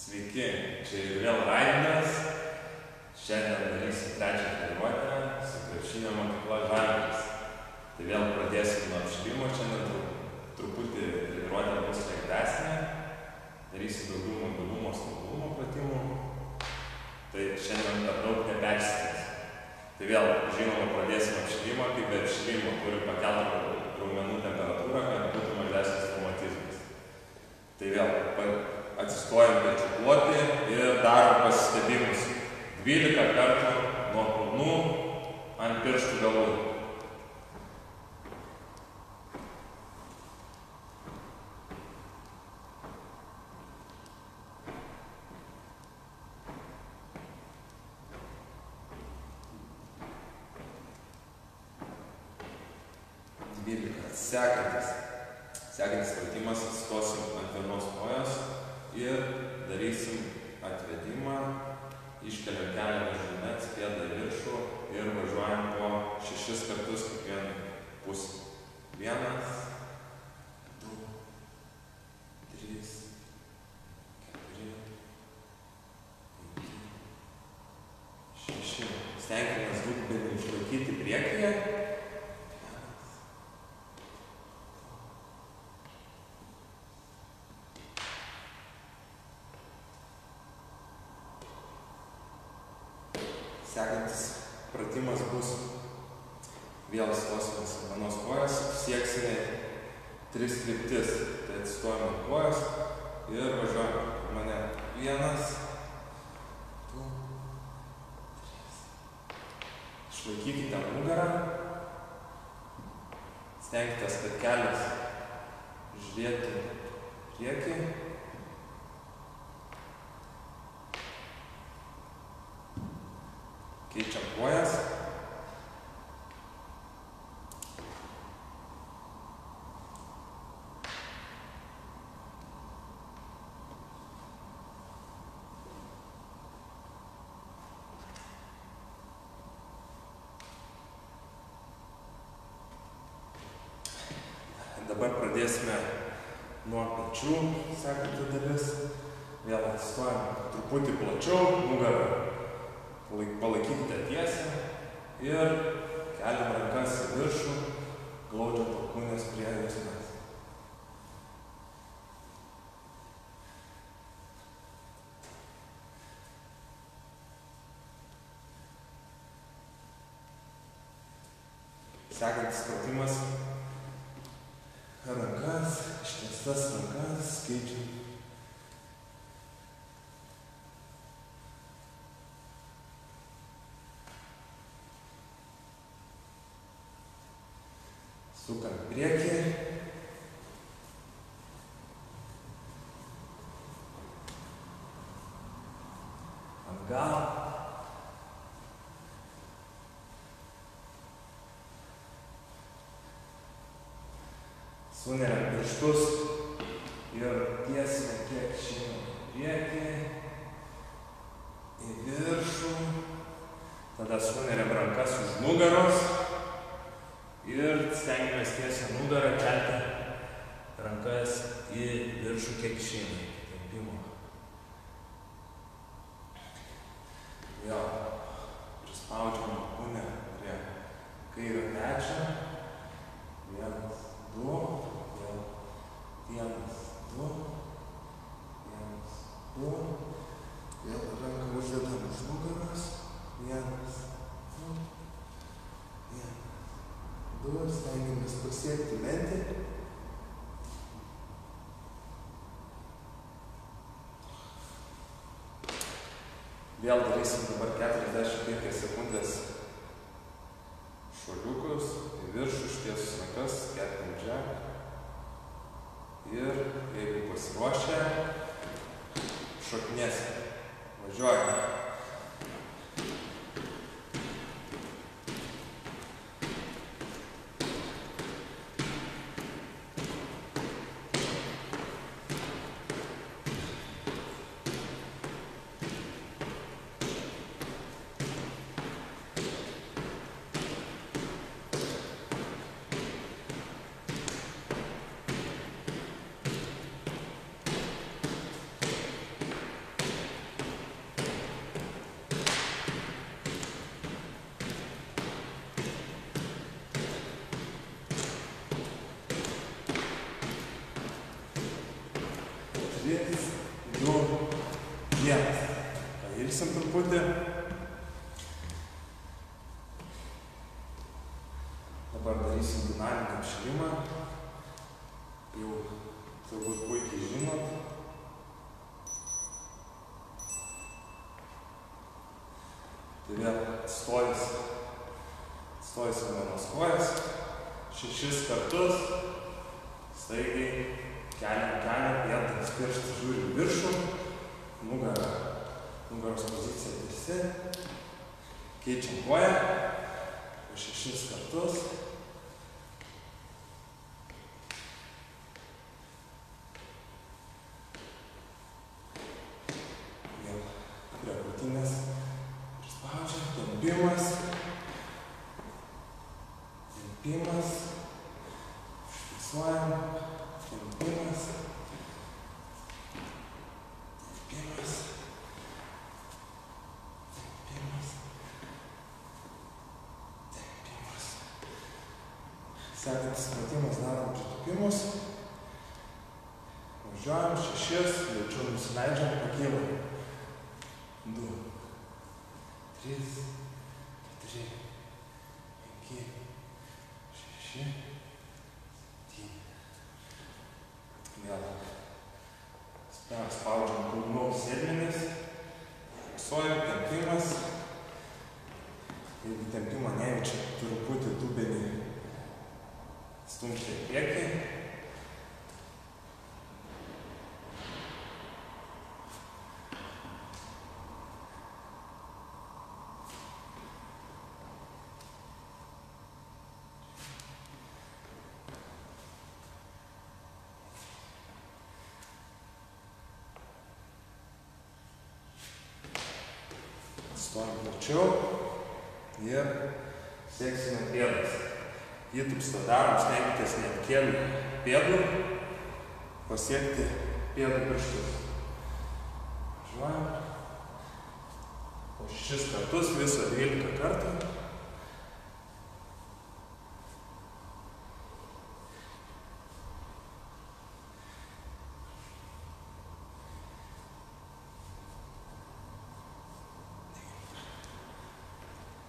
Sveiki, čia vėl Raimondas. Šiandien darysim trečią treniruotę su krepšinio mokykla Žalgiris. Tai vėl pradėsim nuo apšilimo. Šiandien truputį treniruotė bus lengvesnė. Darysim daugiau mobilumo, stabilumo pratimų. Tai šiandien per daug nepersistengsim. Tai vėl, žinoma, pradėsim apšilimą, kaip be apšilimo turim pakelti raumenų temperatūrą, kad būtų mažesnis traumatizmas. Tai vėl, atsistojam pečių plotį ir darom pasistebimus 12 kartų nuo kulnų ant pirštų galų. Sekantis pratimas atsistosim ant vienos kojos ir darysim atvedimą, iškeliam kelią viršūnes, pėdą į viršų ir važiuojam po 6 kartus kiekvieną pusę. 1, 2, 3, 4, 5, 6. Stenkimės dubenį išlaikyti priekyje. Sekantis pratimas bus vėl stosimės ant vienos kojos, sieksime 3 kryptis. Tai atsistojame ant kojos ir važiuojame. Mane 1, 2, 3. Išlaikykite nugarą. Stenkitės, kad kelias žiūrėtų priekį. Keičiam kojas. Dabar pradėsime nuo pečių, sekanti dalis. Vėl atsistojam truputį plačiau, nugarą. Palaikykite tiesią ir keliam rankas į viršų, glaudžiam alkūnes prie juosmens. Sekantis pratimas. Rankas, ištiestas rankas, keičiam. Sukam priekį. Atgal. Suneriam pirštus ir tiesime kiek šiandien priekį, į viršų. Tada suneriam rankas už nugaros. Ir stengiamės tiesią nugarą kelti rankas į viršų kiek išeina. Tempimo. Jo. Prispaudžiam alkūnę prie kairio pečio. 1, 2. Vėl 1, 2. 1, 2. Vėl ranką uždedam už nugaros. 1, 2. 1, 2, stengiamės pasiekti mentį. Vėl darysim dabar 45 sekundės šuoliukus į viršų, ištiesus rankas, ketvirtį. Ir jeigu pasiruošę, šokinėsim. Važiuojame. 3, 2, 1. Pailsim truputį. Dabar darysim dinaminį apšilimą. Jau turbūt puikiai žinot. Tai vėl atstojasi vienos kojas. 6 kartus. Staigiai keliam, vienas pirštas žiūri viršų. Nugaros pozicija tiesi. Keičiam koją. 6 kartus. Vėl prie krūtinės. Prispaudžiam. Tempimas. Užfiksuojam. Tempimas. Sekantis pratimas darom pritūpimus. Važiuojam 6, jaučiu nusileidžiam, pakylam. 2, 3, 4, 5, 6, 7. Vėl. Spaudžiam kulnų sėdmenis. Fiksuojam, tempimas. Jeigu tempimą nejaučia, truputį dubenį stumti į priekį. Stojam plačiau ir sieksime pėdas. Įtupstą darom, stenkitės net kelių pėdų, pasiekti pėdų pirštus. Važiuojam. Po 6 kartus, viso 12 kartų.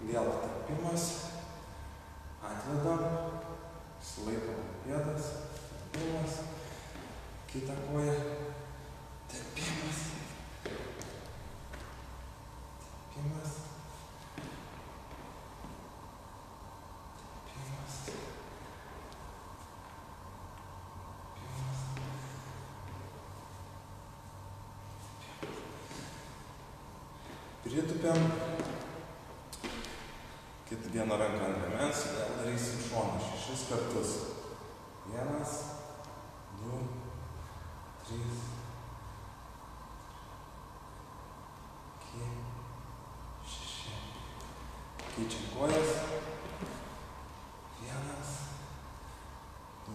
Vėl tempimas. Atvedam, sulaikom pėdas, tempimas, kitą koją, tempimas, pritūpiam. Kitą vieną ranką ant rėmens, vėl darysim šoną 6 kartus. 1, 2, 3, 5, 6. Keičiam kojas. 1, 2,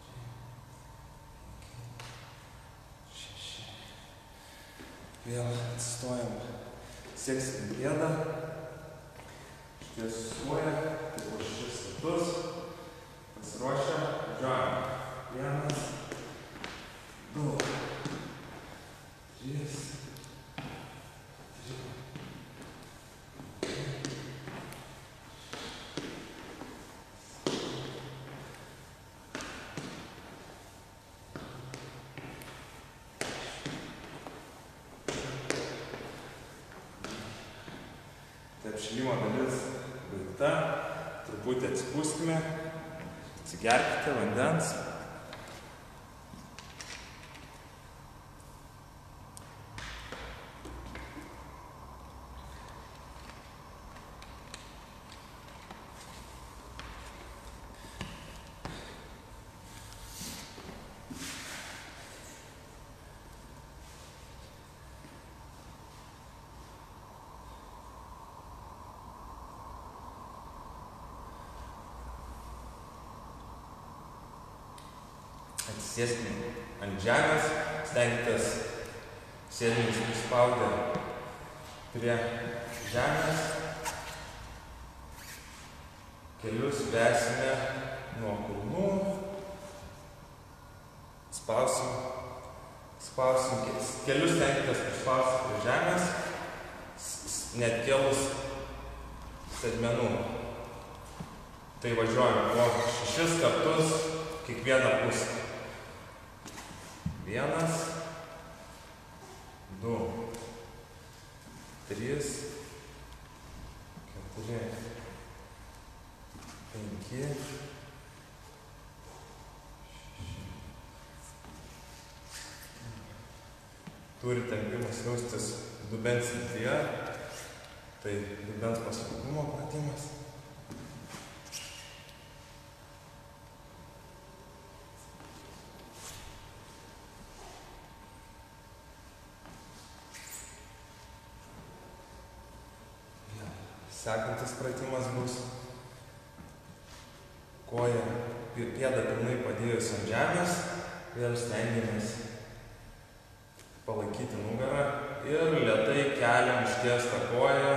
3, 6. Vėl atsistojam. Sieksim pėdą, ištiesuoja, tai po 6 kartus, pasiruošę, važiuojam. 1, 2, 3, 4. Apšilimo dalis baigta. Truputį atsipūskime, atsigerkite vandens. Atsisėskime ant žemės, stenkitės sėdmenis prispaudę prie žemės. Kelius vesime nuo kulnų spausim kelius tenkitės prispausti prie žemės, net kelus sėdmenų. Tai važiuojame po 6 kartus kiekvieną pusę. 1, 2, 3, 4, 5, 6. Turi tempimas jaustis dubens srityje, tai dubens paslaikumo pratimas. Sekantis pratimas bus koja pėdą pilnai padėjus ant žemės, vėl stengiamės palaikyti nugarą ir lėtai keliam ištiestą koją,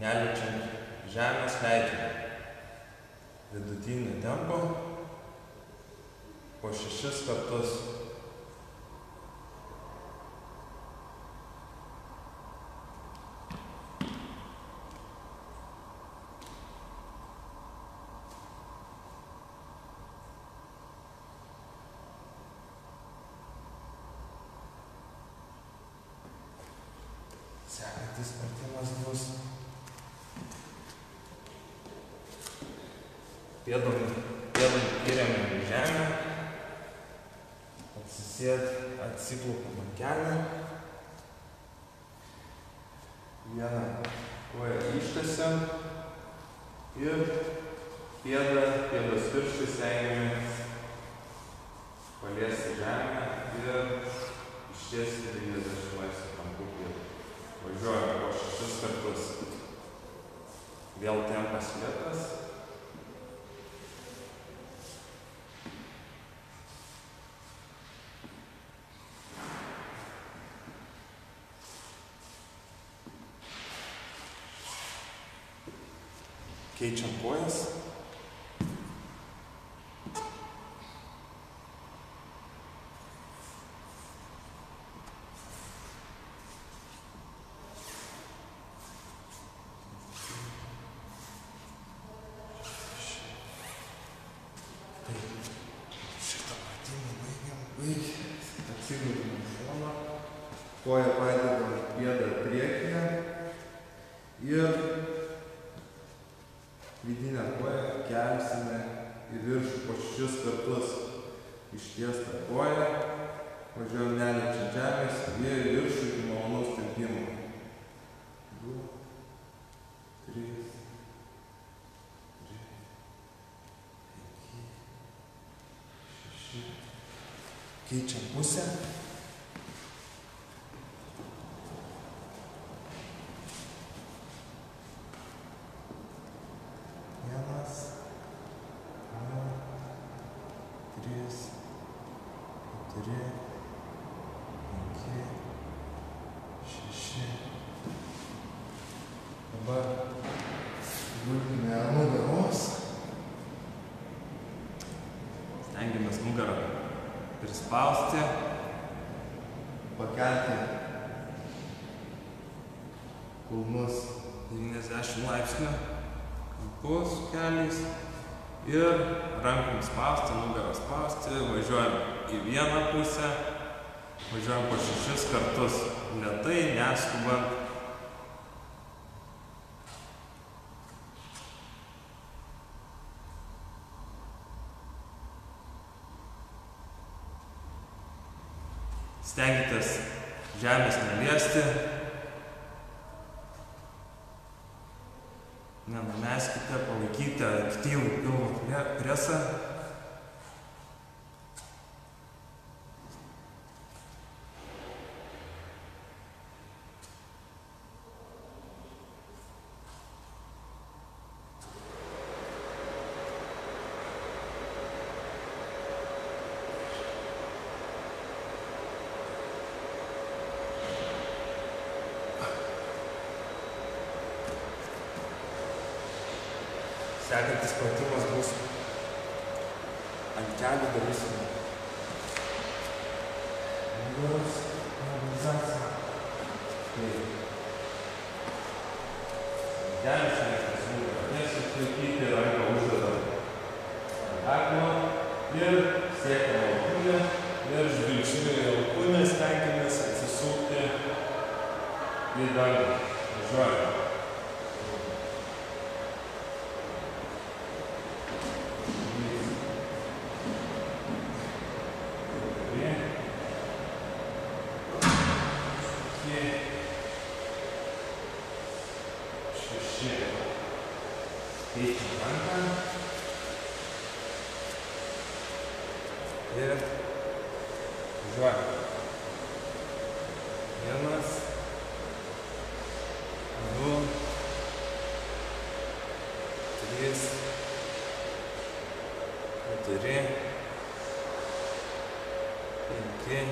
neliečiant žemės, leidžiam vidutinį tempą po 6 kartus. Sekantis pratimas bus pėdom įremiam į žemę, atsiklaupiam ant kelių, vieną koją ištiesiam ir pėdos viršų stengiamės paliesti žemę ir ištiesti 90 laipsnių kampu pėdų. Važiuojame po 6 kartus. Vėl tempas lėtas. Keičiam kojas. Atsigulime į šoną, koją padedam pėdą priekyje ir vidinę koją kelsime į viršų po 6 kartus. Ištiestą koją, važiuojam neliečiant žemės ir į viršų iki malonaus tempimo. 2, 3, 5, 6. Keičiam pusę. Vienas, 2, 3, 4, 5, 6. Dabar gulkime ant nugaros. Stengiamės nugarą prispausti, pakelti kulnus 90 laipsnių, kampus keliais ir rankom spausti, nugarą spausti, važiuojam į vieną pusę, važiuojam po 6 kartus, lėtai, neskubant. Stenkitės žemės neliesti, nenumeskite, palaikyti aktyvų pilvo presą. Sekantis pratimas bus kelių darysim nugaros mobilizaciją. Kelias reiškias nugarą tiesiai išlaikyti, ranką uždedam ant kaklo ir siekiam alkūnę ir žvilgsniu į alkūnę stengiamės atsisukti į dangų. Važiuojam. Keičiam ranką ir važiuojam. 1, 2, 3, 4, 5,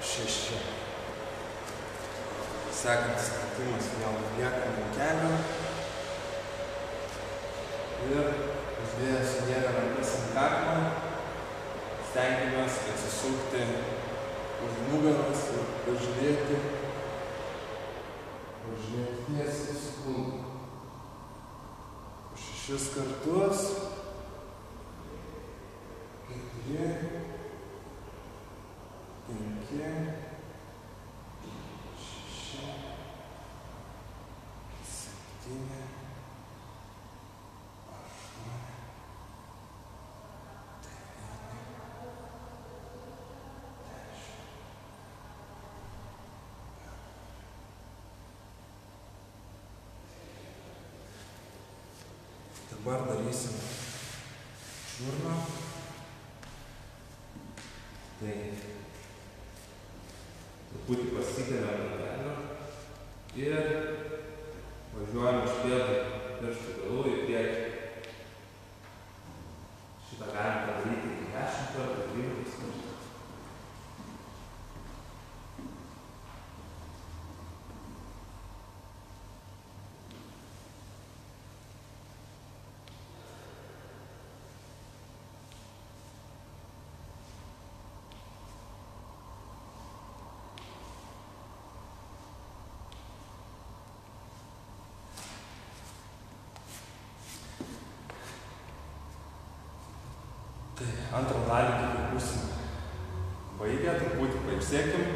6. Sekantis pratimas vėl liekam ant kelio ir uždėjęs sudėję rankas ant kaklo stengiamės atsisukti už nugaros ir pažiūrėti tiesiai su kūnu. 6 kartus. 4, 5, 7. Dabar darysim čiurną. Tai truputį pasikeliam ant kelio ir važiuojam iš pėdų pirštų galų į priekį. Šitą galim padaryti iki 10 kartų, 12 kartų. Tai antrą dalį kaip ir būsim baigę, truputį pailsėkim.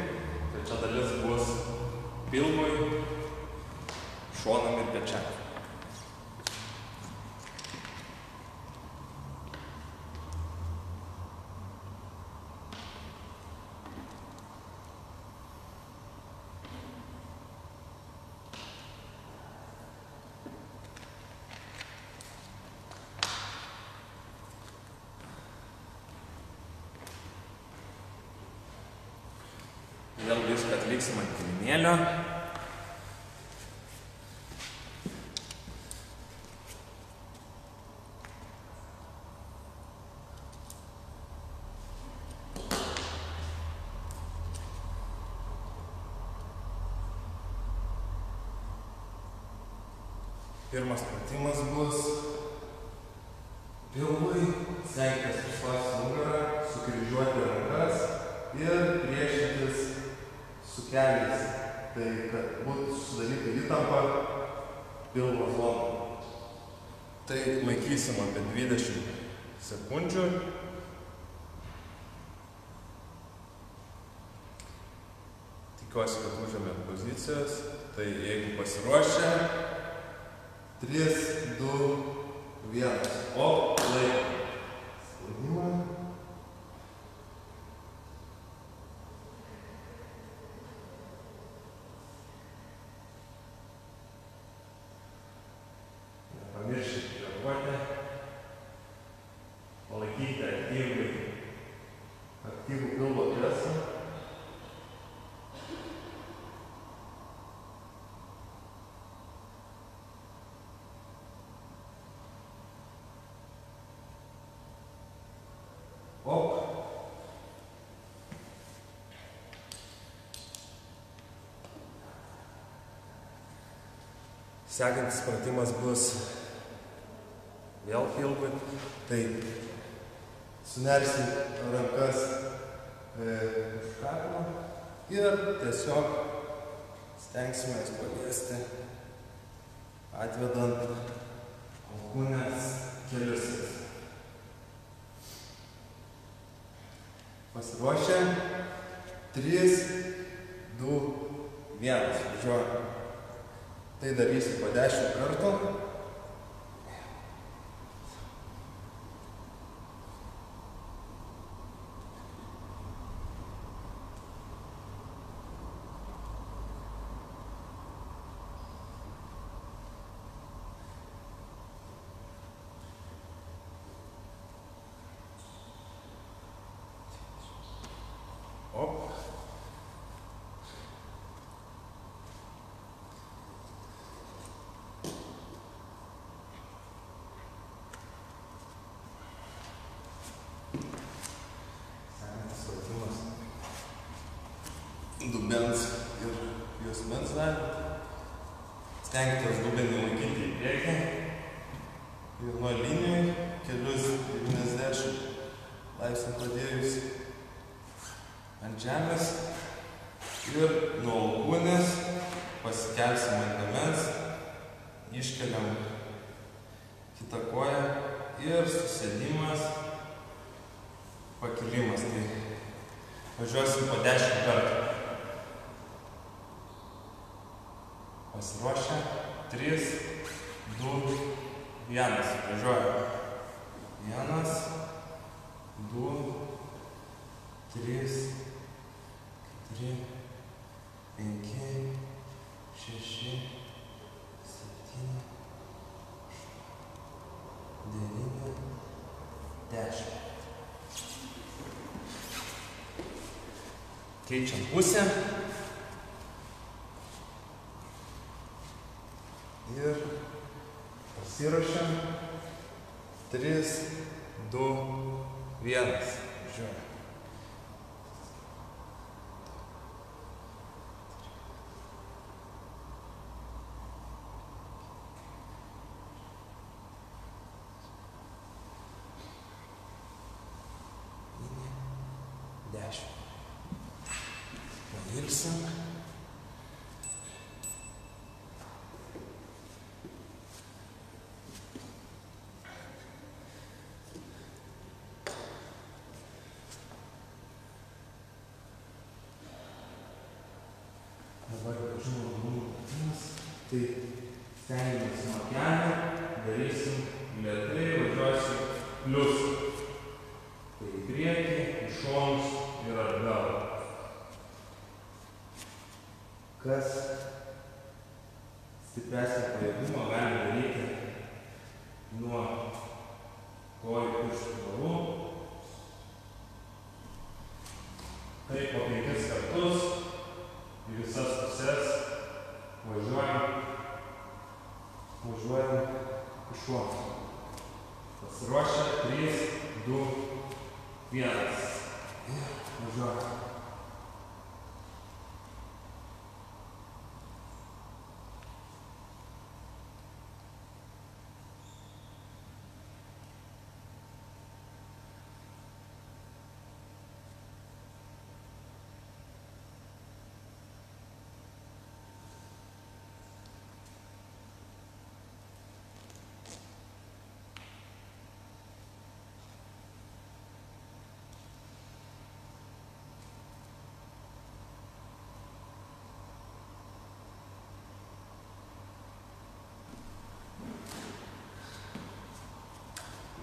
Trečia dalis bus pilvui, šonam ir pečiam. Vėl viską atliksim ant kilimėlio. Pirmas pratimas bus pilvui, stenkitės išspausti nugarą, sukryžiuoti rankas ir priešintis su keliais, tai kad būtų sudaryta įtampa pilvo zoną. Tai laikysim apie 20 sekundžių. Tikiuosi, kad užėmėt pozicijas. Tai jeigu pasiruošę, 3, 2, 1. O, laikom. Spaudimą. Nepamirškite kvėpuoti. Palaikykite aktyvų pilvo presą. Sekantis pratimas bus vėl pilvui. Tai sunersim rankas už kaklo ir tiesiog stengsime paliesti, atvedant alkūnės kelius. Pasiruošę. 3, 2, 1. Važiuojam. Tai darysiu po 10 kartų. Op. Sekantis pratimas. Dubens ir juosmens dalį. Stenkitės dubenį laikyti į priekį. Ir nuo linijų kelius 90 laipsnių padėjus ant žemės ir nuo alkūnės pasikelsim ant liemens, iškeliam kitą koją ir susėdimas, pakilimas. Tai važiuosim po 10 kartų. Pasiruošę. 3, 2, 1. Važiuojam. 1, 2, 3, 4, 5, 6, 7, 9, 10. Keičiam pusę. Ir pasiruošiam. 3, 2, 1. Važiuojam. Pailsim. Dabar žinoma pratimas. Tai stengiamės nuo kelio, darysim lėtai, važiuosim plius. Tai į priekį, į šonus ir atgal. Kas stipresnį pajėgumą gali daryti nuo kojų pirštų galų. Tai po 5 kartus į visas puses važiuojam į šonus. Pasiruošę. 3, 2, 1. Ir važiuojam.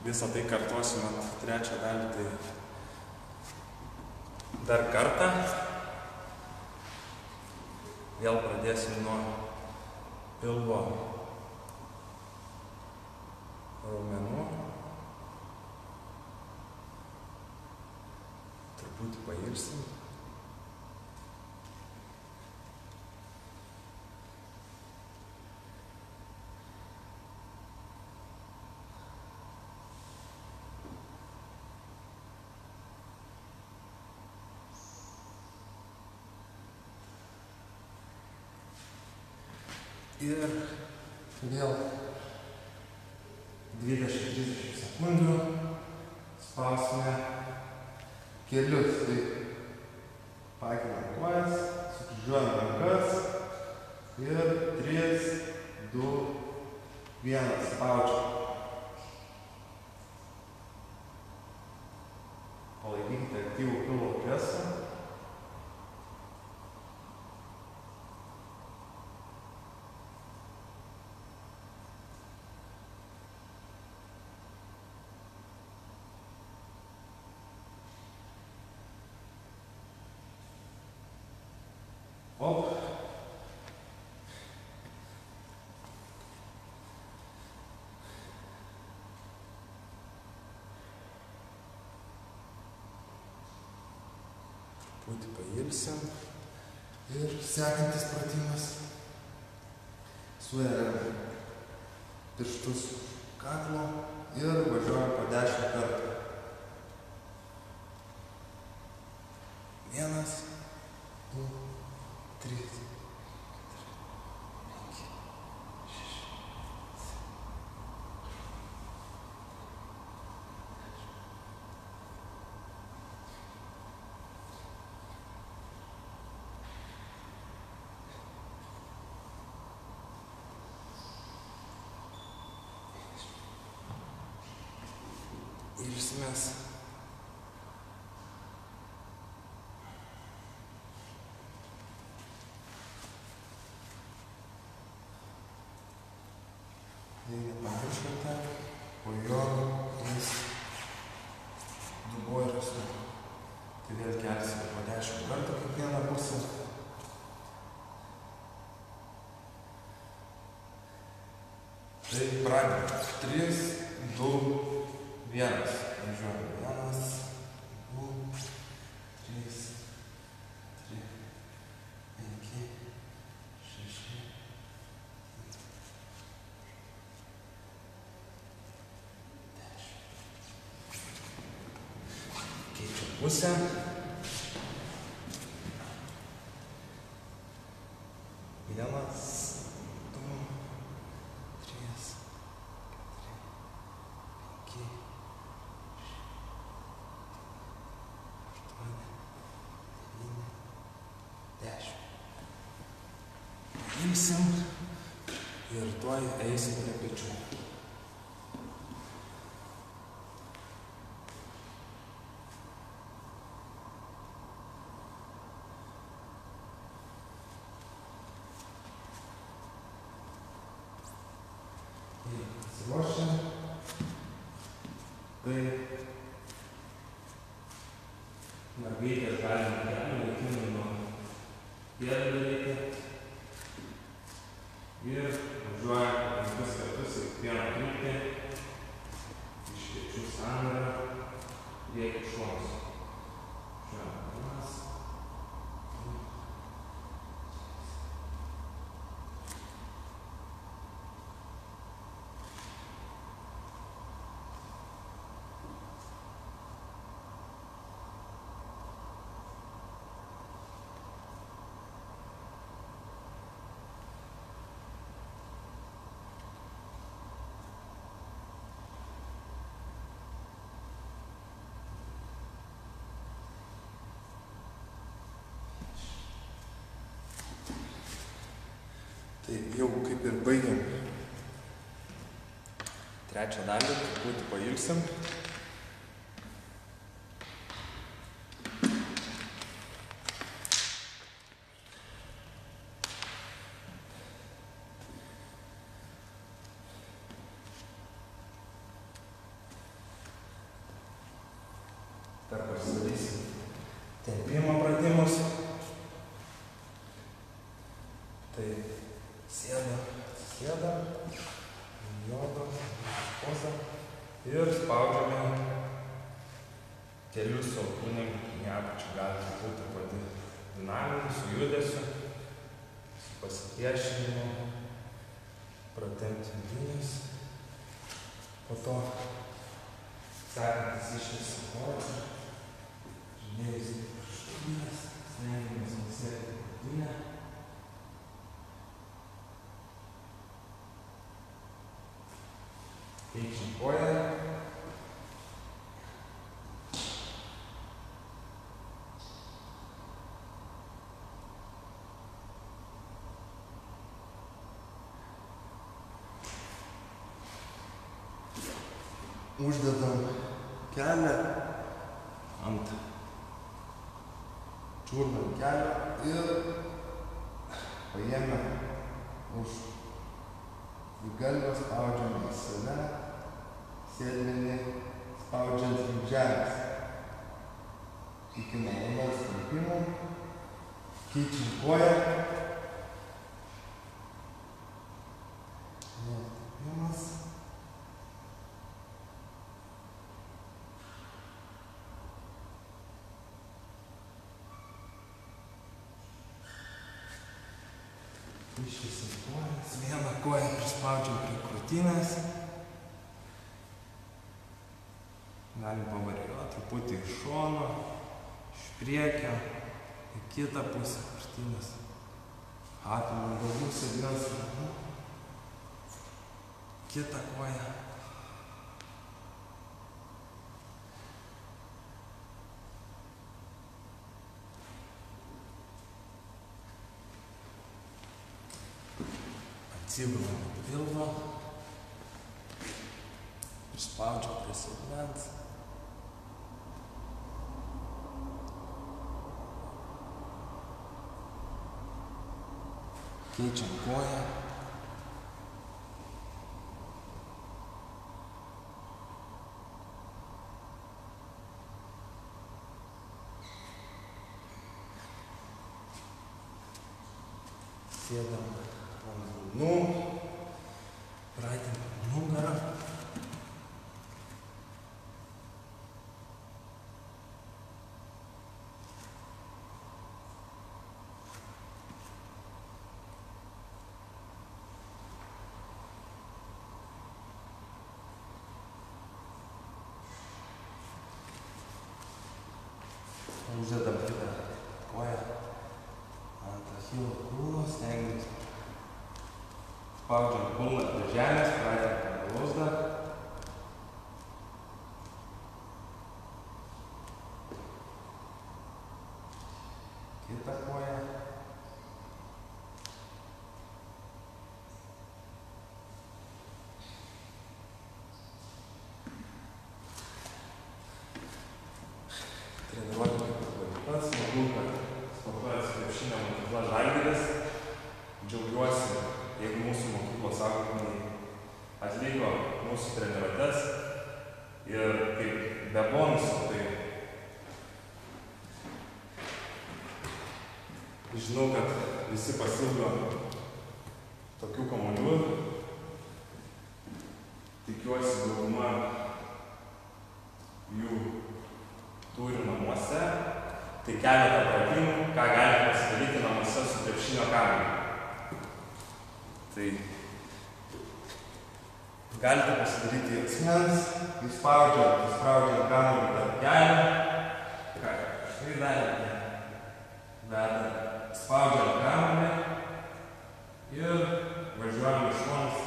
Visą tai kartuosim ant trečią dalį, tai dar kartą. Vėl pradėsim nuo pilvo raumenų. Truputį pailsim. Ir vėl 20-30 sekundžių. Spausime kelius. Tai pakinam kojas, sukryžiuojam rankas ir 3, 2, 1, spaudžiam. Palaikykite aktyvų pilvo presą. Op. Truputį pailsim. Ir sekantis pratimas. Sueriam pirštus kaklo ir važiuojam po 10 kartų. 1, 2, 3, 4, 5, 6, 7. Ilsimės. Jei nepamiršote, po jo jis dubuo yra su. Tai vėl kelsime po 10 kartų kiekvieną pusę. Tai pradedame. 3, 2, 1. Važiuojame. 1, 2, 3, 5, 6. Keičiam pusę. 1, 2, 3, 4, 5, 8, 9, 10. Pailsim ir tuoj eisim prie pečių. Pasiruošę. Tai mergaitės galime kelių, vaikinų nuo pėdų daryti. Ir važiuojame 5 kartus į kiekvieną kryptį. Iš pečių sąnarį priekį šonus. Važiuojame 1, 2. Tai jau kaip ir baigiam trečią dalį, truputį pailsim. Dar pasidarysim tempimo pratimus. Tai sėda, jodo, pozą ir spaudžiame kelius su alkūnėm į apačią. Gali būti pati dinamika, su judesiu, su pasipriešinimu, pratempti vidinius. Po to sekantis ištiesi kojas, žinėjus kraštutinės, stengiamės nusėti krūtinę. Keičiam koją. Uždedam kelią ant čiurną kelio ir paėmę už galvą spaudžiam į save, sėdmenį spaudžiant link žemės. Iki malonaus tempimo, keičiam koją. Tempimas. Ištiesiam kojas. Vieną koją prispaudžiam prie krūtinės. Galim pavarijuoti truputį iš šono, iš priekio, į kitą pusę krūtinės. Apimam galvų sėdmens raumenį. Kitą koją. Atsigulam ant pilvo. Prispaudžiam prie sėdmens. Keičiam koją. Sėdam ant kulnų, pratinam nugarą. Uždedam kitą koją ant achilo kulno, stengiamės spaudžiam kulną prie žemės, pratinam blauzdą. Kitą koją. Treniruotė smagu, kad sportuoja su krepšinio mokykla Žalgiris. Džiaugiuosi, jeigu mūsų mokyklos auklėtiniai atliko mūsų treniruotes. Ir kaip be bonusų, tai žinau, kad visi pasiilgo tokių kamuolių. Tikiuosi, dauguma jų turi namuose. Tai keletą pratimų, ką galite pasidaryti namuose su krepšinio kamuoliu. Tai galite pasidaryti į asmens, įspraudžiant kamuolį tarp kelių. Ką, štai darėte. Spaudžiant kamuolį ir važiuojam iš šonos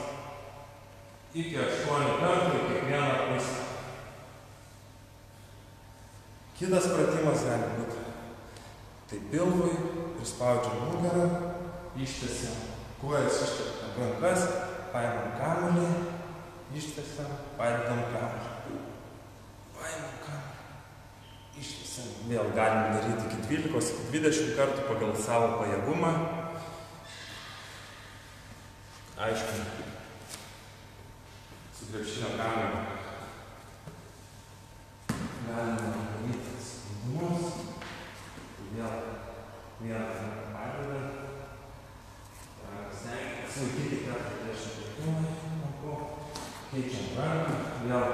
iki 8 kartų į kiekvieną pusę. Kitas pratimas gali būti. Tai pilvui, prispaudžiam nugarą, ištiesiam kojas, ištiesiam rankas, paimam kamuolį, ištiesiam, padedam kamuolį. Paimam kamuolį, ištiesiam. Vėl galim daryti iki 12-20 kartų pagal savo pajėgumą. Aišku, su krepšinio kamuoliu galima daryti spaudimus. Vėl vieną ranką padedam. Stengiamės laikyti 40 kartų. Keičiam ranką. Vėl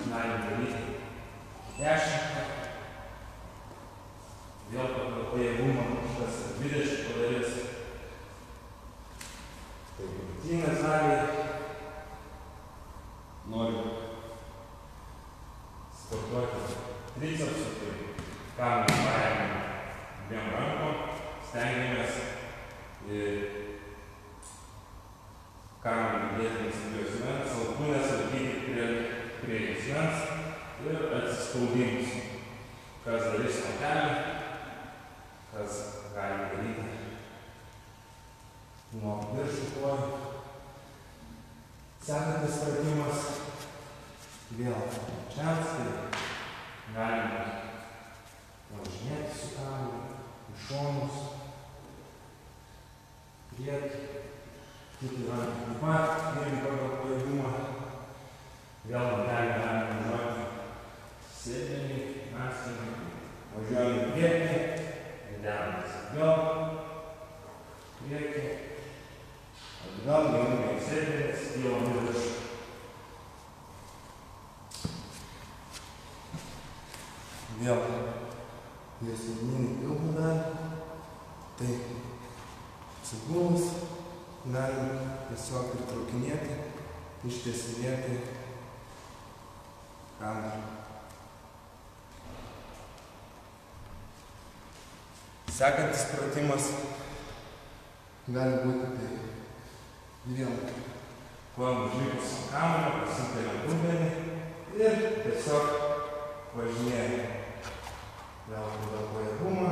galim daryti 10 kartų. Vėl pagal pajėgumą kažkas 20 padarys. Tai krūtinės dalį. Noriu sportuoti tricepsų, tai kamuolį paėmėm dviem rankom, stengiamės kamuolį pridėti prie asmens, alkūnės laikyti prie asmens ir atsispaudimus. Kas darys nuo kelio, kas gali daryti nuo viršų kojų. Sekantis pratimas vėl čians, tai galima važinėti su kamuoliu, į šonus, priekį, kitą ranką taip pat, irgi pagal pajėgumą. Vėl nuo kelio galima važiuoti sėdmenį, asmenį, važiuojame į priekį, dedamės atgal, priekį, atgal, jaunime į sėdmenis, kylam į viršų. Vėl tiesioginiai pilną dalį, tai atsigumus galim tiesiog pritraukinėti, ištiesinėti kamerą. Sekantis pratimas gali būti tai vėl kojom užlipus ant kamuolio, pasikeliam dubenį ir tiesiog važinėjam. Vėl tada pajėgumą.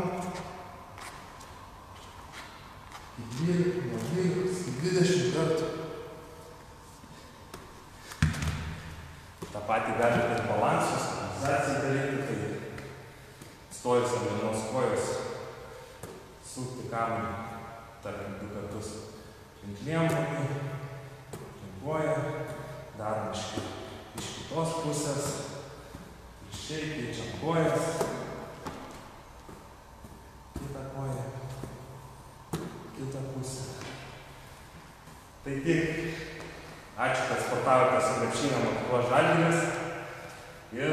Nuo 12 iki 20 kartų. Ta patį gali ir balansus, stabilizaciją daryti, tai stojus ant vienos kojos, sukti kamuolį, tarkim 2 kartus rinklėm, rinkuoja, darom iš kitos pusės, iščiai, keičiam kojas, kitą koją, kitą pusę. Tai tik, ačiū, kad sportavote su Krepšinio mokykla Žalgiris ir